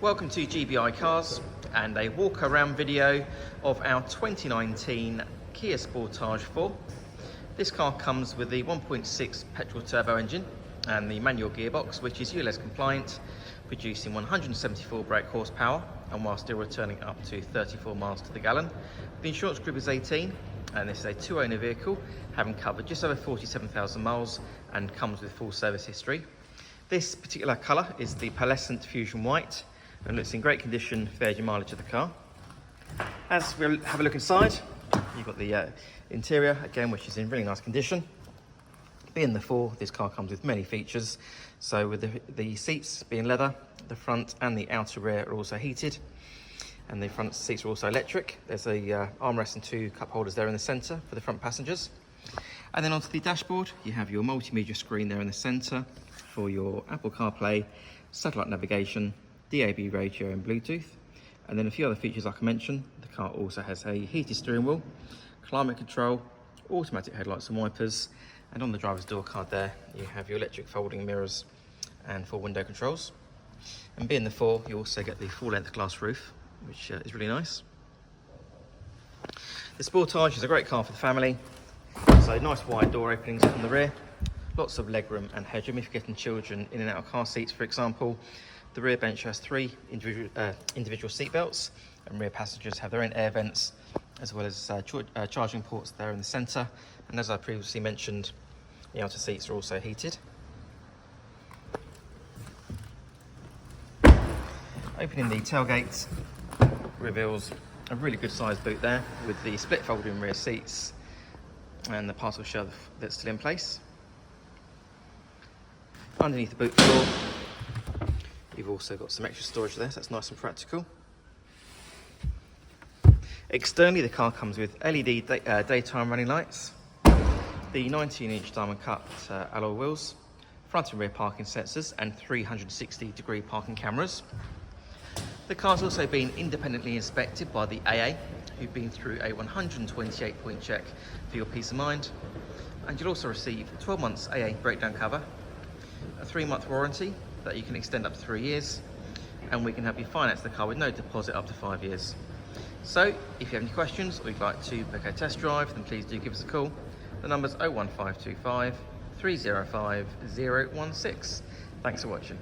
Welcome to GBI Cars and a walk around video of our 2019 Kia Sportage 4. This car comes with the 1.6 petrol turbo engine and the manual gearbox, which is ULEZ compliant, producing 174 brake horsepower and while still returning up to 34 miles to the gallon. The insurance group is 18 and this is a two-owner vehicle, having covered just over 47,000 miles and comes with full service history. This particular colour is the Pearlescent Fusion White and looks in great condition, fares your mileage of the car. As we'll have a look inside, you've got the interior again, which is in really nice condition. Being the 4, this car comes with many features. So with the seats being leather, the front and the outer rear are also heated, and the front seats are also electric. There's a armrest and 2 cup holders there in the centre for the front passengers. And then onto the dashboard, you have your multimedia screen there in the centre for your Apple Carplay, satellite navigation, DAB radio and Bluetooth. And then a few other features like I mentioned. The car also has a heated steering wheel, climate control, automatic headlights and wipers, and on the driver's door card there you have your electric folding mirrors and 4 window controls. And being the 4, you also get the full length glass roof, which is really nice. The Sportage is a great car for the family. So nice wide door openings on the rear, lots of legroom and headroom if you're getting children in and out of car seats, for example. The rear bench has 3 individual seat belts, and rear passengers have their own air vents, as well as charging ports there in the centre. And as I previously mentioned, the outer seats are also heated. Opening the tailgate reveals a really good sized boot there, with the split folding rear seats and the parcel shelf that's still in place. Underneath the boot floor, you've also got some extra storage there, so that's nice and practical. Externally, the car comes with LED daytime running lights, the 19-inch diamond cut alloy wheels, front and rear parking sensors, and 360-degree parking cameras. The car's also been independently inspected by the AA, who've been through a 128-point check for your peace of mind. And you'll also receive 12 months AA breakdown cover, a 3-month warranty that you can extend up to 3 years, and we can help you finance the car with no deposit up to 5 years. So if you have any questions or you'd like to book a test drive, then please do give us a call. The number's 01525 305 016. Thanks for watching.